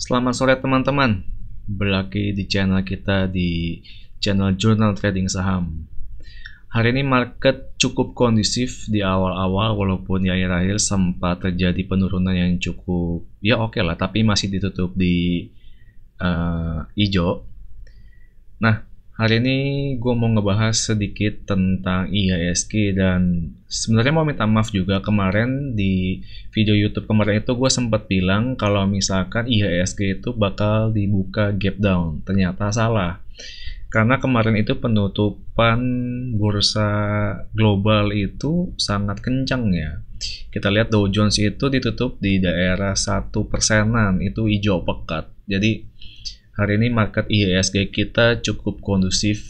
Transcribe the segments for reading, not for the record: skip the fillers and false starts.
Selamat sore teman-teman, berlagi di channel kita di channel Jurnal Trading Saham. Hari ini market cukup kondusif di awal-awal, walaupun di akhir-akhir sempat terjadi penurunan yang cukup oke lah, tapi masih ditutup di hijau. Nah, hari ini gue mau ngebahas sedikit tentang IHSG, dan sebenarnya mau minta maaf juga, kemarin di video YouTube kemarin itu gue sempat bilang kalau misalkan IHSG itu bakal dibuka gap down. Ternyata salah, karena kemarin itu penutupan bursa global itu sangat kencang ya. Kita lihat Dow Jones itu ditutup di daerah 1%-an, itu hijau pekat. Jadi hari ini market IHSG kita cukup kondusif.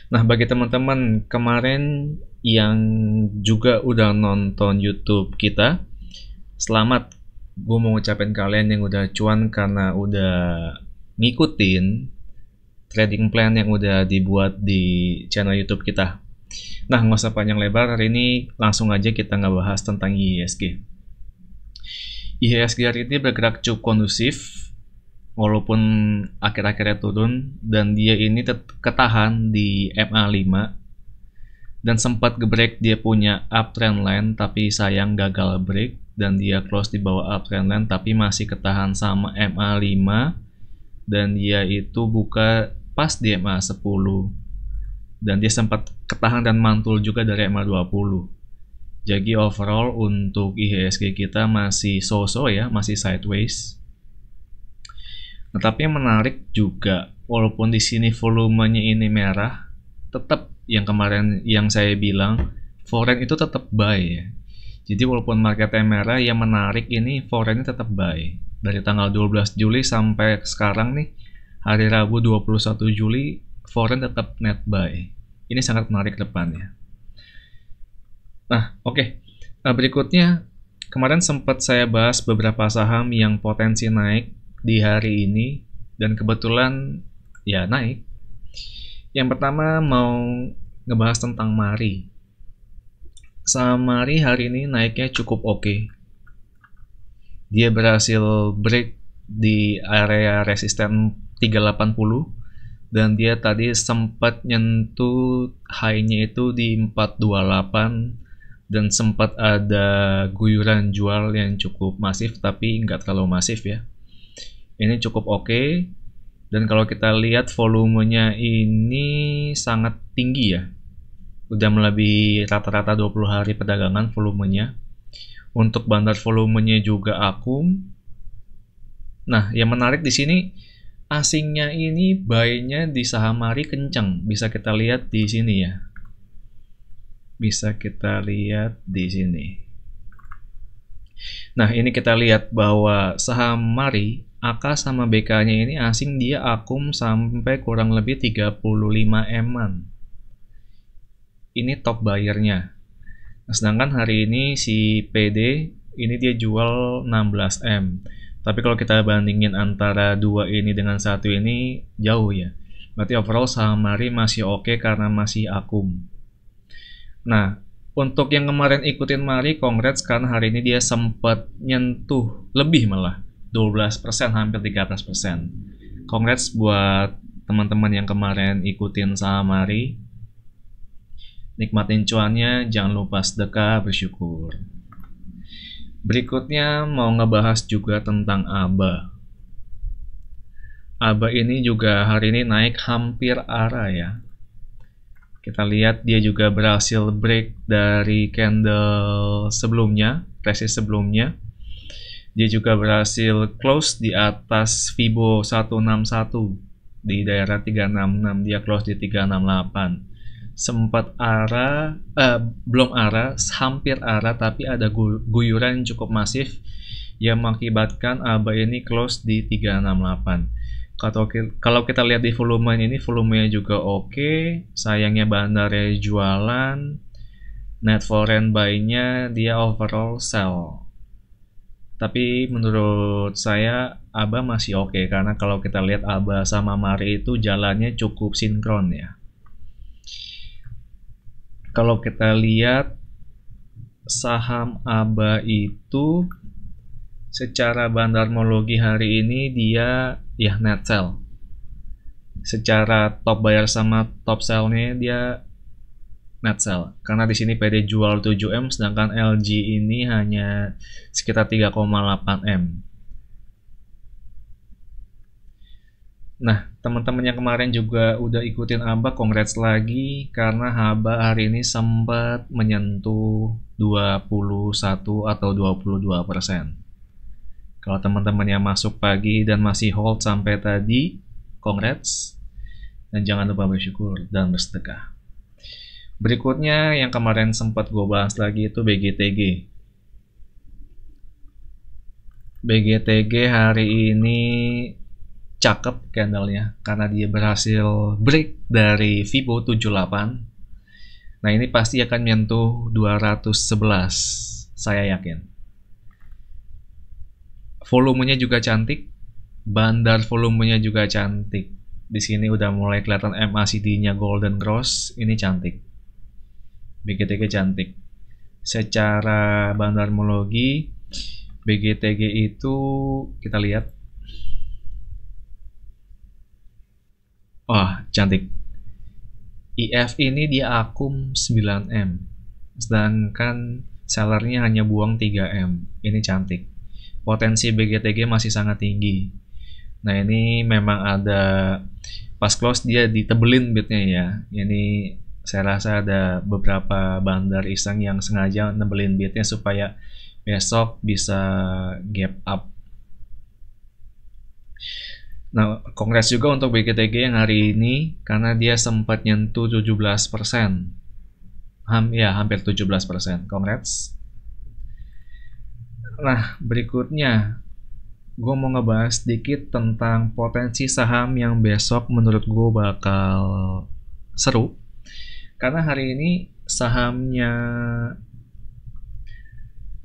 Nah, bagi teman-teman kemarin yang juga udah nonton YouTube kita, selamat. Gue mau ngucapin kalian yang udah cuan karena udah ngikutin trading plan yang udah dibuat di channel YouTube kita. Nah, nggak usah panjang lebar, hari ini langsung aja kita ngebahas tentang IHSG. IHSG hari ini bergerak cukup kondusif, walaupun akhir-akhirnya turun, dan dia ini ketahan di MA5 dan sempat gebreak dia punya uptrend line, tapi sayang gagal break dan dia close di bawah uptrend line, tapi masih ketahan sama MA5 dan dia itu buka pas di MA10 dan dia sempat ketahan dan mantul juga dari MA20. Jadi overall untuk IHSG kita masih so-so ya, masih sideways. Nah, tapi yang menarik juga, walaupun di sini volumenya ini merah, tetap yang kemarin yang saya bilang, foreign itu tetap buy ya. Jadi walaupun marketnya merah, yang menarik ini foreignnya tetap buy. Dari tanggal 12 Juli sampai sekarang nih, hari Rabu 21 Juli, foreign tetap net buy. Ini sangat menarik ke depannya. Nah, oke. Berikutnya, kemarin sempat saya bahas beberapa saham yang potensi naik di hari ini, dan kebetulan ya naik. Yang pertama mau ngebahas tentang Mari. Saham Mari hari ini naiknya cukup oke. Dia berhasil break di area resisten 380 dan dia tadi sempat nyentuh high-nya itu di 428 dan sempat ada guyuran jual yang cukup masif, tapi nggak terlalu masif ya. Ini cukup oke. Dan kalau kita lihat volumenya ini sangat tinggi ya, udah melebihi rata-rata 20 hari perdagangan volumenya. Untuk bandar volumenya juga akum. Nah, yang menarik di sini, asingnya ini buy-nya di saham Mari kencang, bisa kita lihat di sini ya, bisa kita lihat di sini. Nah, ini kita lihat bahwa saham Mari AK sama BK-nya ini asing, dia akum sampai kurang lebih 35 M-an. Ini top buyer-nya. Nah, sedangkan hari ini si PD ini dia jual 16 M. Tapi kalau kita bandingin antara dua ini dengan satu ini jauh ya. Berarti overall saham Mari masih oke karena masih akum. Nah, untuk yang kemarin ikutin Mari, congrats karena hari ini dia sempat nyentuh lebih malah 12%, hampir 13%. Congrats buat teman-teman yang kemarin ikutin saham Mari. Nikmatin cuannya, jangan lupa sedekah, bersyukur. Berikutnya mau ngebahas juga tentang ABA. ABA ini juga hari ini naik hampir arah ya. Kita lihat dia juga berhasil break dari candle sebelumnya, resist sebelumnya. Dia juga berhasil close di atas Fibo 161 di daerah 366, dia close di 368. Sempat arah, belum arah, hampir arah, tapi ada guyuran yang cukup masif yang mengakibatkan ABA ini close di 368. Kalau kita lihat di volume ini, volumenya juga oke. Sayangnya bandarnya jualan, net foreign buy-nya dia overall sell. Tapi menurut saya ABA masih oke, karena kalau kita lihat ABA sama Mari itu jalannya cukup sinkron ya. Kalau kita lihat saham ABA itu Secara bandarmologi hari ini dia ya net sell. Secara top buyer sama top sell-nya dia net sell. Karena di sini PD jual 7M sedangkan LG ini hanya sekitar 3,8M. Nah, teman-teman yang kemarin juga udah ikutin Aba, congrats lagi karena Aba hari ini sempat menyentuh 21 atau 22%. Kalau teman-teman yang masuk pagi dan masih hold sampai tadi, congrats. Dan jangan lupa bersyukur dan bersedekah. Berikutnya yang kemarin sempat gue bahas lagi itu BGTG. BGTG hari ini cakep candlenya karena dia berhasil break dari Fibo 78. Nah, ini pasti akan menyentuh 211, saya yakin. Volumenya juga cantik, bandar volumenya juga cantik. Di sini udah mulai kelihatan MACD-nya Golden Cross, ini cantik. BGTG cantik. Secara bandarmologi, BGTG itu kita lihat. Wah, cantik. IF ini dia akum 9M. Sedangkan sellernya hanya buang 3M. Ini cantik. Potensi BGTG masih sangat tinggi. Nah, ini memang ada pas close dia ditebelin bitnya ya. Ini saya rasa ada beberapa bandar iseng yang sengaja nebelin bitnya supaya besok bisa gap up. Nah, kongres juga untuk BGTG yang hari ini karena dia sempat nyentuh 17%. Hampir 17%. Congrats. Nah, berikutnya gue mau ngebahas sedikit tentang potensi saham yang besok menurut gue bakal seru. Karena hari ini sahamnya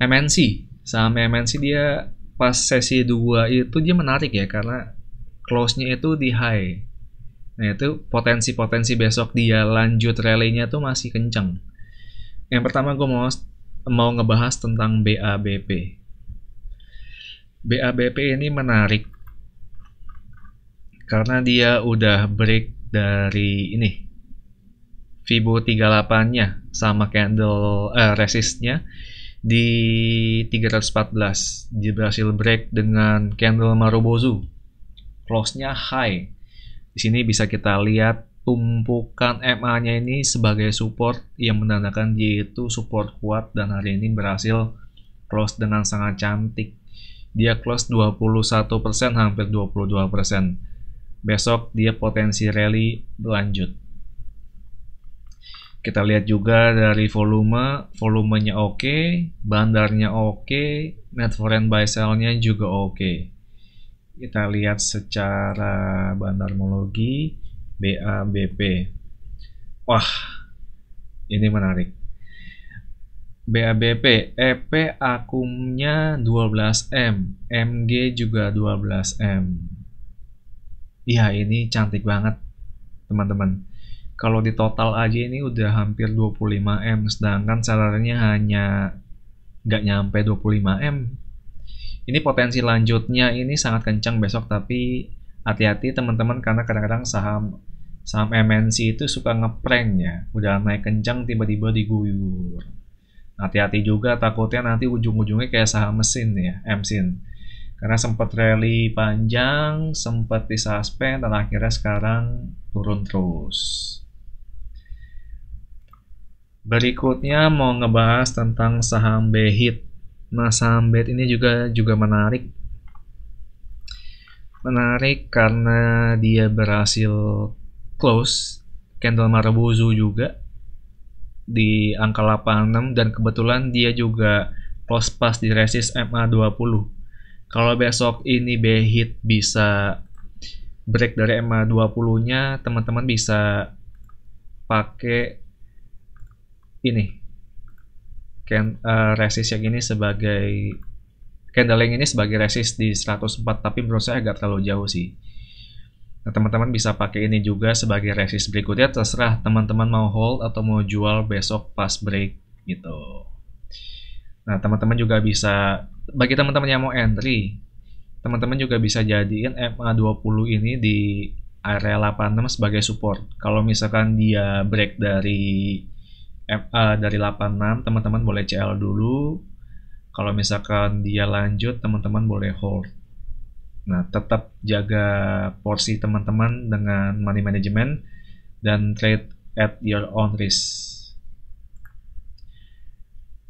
MNC. Saham MNC dia pas sesi 2 itu dia menarik ya karena close-nya itu di high. Nah, itu potensi-potensi besok dia lanjut rally-nya tuh masih kenceng. Yang pertama gue mau ngebahas tentang BABP. BABP ini menarik karena dia udah break dari ini Fibo 38-nya sama candle resistnya di 314. Dia berhasil break dengan candle Marubozu. Close-nya high. Di sini bisa kita lihat tumpukan MA-nya ini sebagai support yang menandakan dia itu support kuat dan hari ini berhasil close dengan sangat cantik. Dia close 21%, hampir 22%. Besok dia potensi rally berlanjut. Kita lihat juga dari volumenya oke, bandarnya oke, net foreign buy sell-nya juga oke. Kita lihat secara bandarmologi BABP. Wah, ini menarik. BABP, EP akumnya 12M, MG juga 12M. Iya, ini cantik banget, teman-teman. Kalau di total aja ini udah hampir 25M, sedangkan sellernya hanya nggak nyampe 25M. Ini potensi lanjutnya ini sangat kencang besok, tapi hati-hati teman-teman karena kadang-kadang saham MNC itu suka ngeprank ya. Udah naik kencang tiba-tiba diguyur. Hati-hati juga takutnya nanti ujung-ujungnya kayak saham mesin ya, MSIN. Karena sempat rally panjang, sempat disuspend dan akhirnya sekarang turun terus. Berikutnya mau ngebahas tentang saham BHIT. Nah, saham BHIT ini juga menarik. Menarik karena dia berhasil close candle Marubozu juga di angka 86 dan kebetulan dia juga close pas di resist MA20. Kalau besok ini BHIT bisa break dari MA20-nya, teman-teman bisa pakai ini resist yang ini sebagai candle yang ini sebagai resist di 104, tapi menurut saya agak terlalu jauh sih. Nah, teman-teman bisa pakai ini juga sebagai resist berikutnya, terserah teman-teman mau hold atau mau jual besok pas break gitu. Nah, teman-teman juga bisa bagi teman-teman yang mau entry, teman-teman juga bisa jadiin MA20 ini di area 86 sebagai support. Kalau misalkan dia break dari MA dari 86, teman-teman boleh CL dulu. Kalau misalkan dia lanjut, teman-teman boleh hold. Nah, tetap jaga porsi teman-teman dengan money management dan trade at your own risk.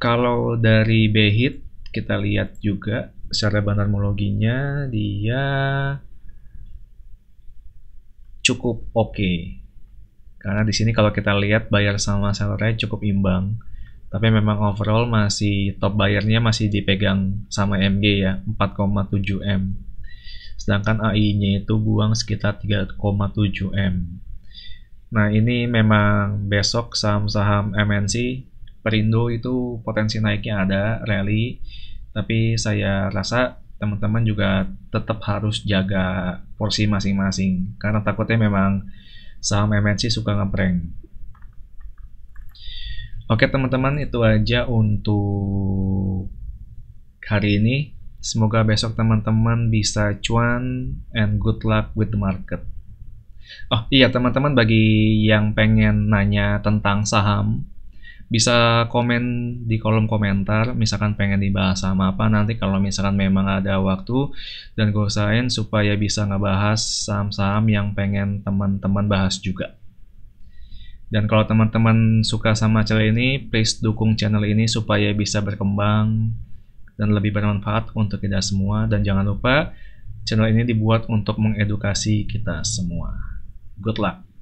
Kalau dari Behit, kita lihat juga secara bandarmologinya dia cukup oke. Karena di sini kalau kita lihat buyer sama seller cukup imbang. Tapi memang overall masih top bayarnya masih dipegang sama MG ya, 4,7 M. Sedangkan AI-nya itu buang sekitar 3,7 M. Nah, ini memang besok saham-saham MNC Perindo itu potensi naiknya ada, rally. Tapi saya rasa teman-teman juga tetap harus jaga porsi masing-masing. Karena takutnya memang saham MNC suka ngeprank. Oke teman-teman, itu aja untuk hari ini. Semoga besok teman-teman bisa cuan and good luck with the market. Oh iya teman-teman, bagi yang pengen nanya tentang saham, bisa komen di kolom komentar, misalkan pengen dibahas sama apa. Nanti kalau misalkan memang ada waktu dan gue usahain supaya bisa ngebahas saham-saham yang pengen teman-teman bahas juga. Dan kalau teman-teman suka sama channel ini, please dukung channel ini supaya bisa berkembang dan lebih bermanfaat untuk kita semua. Dan jangan lupa, channel ini dibuat untuk mengedukasi kita semua. Good luck!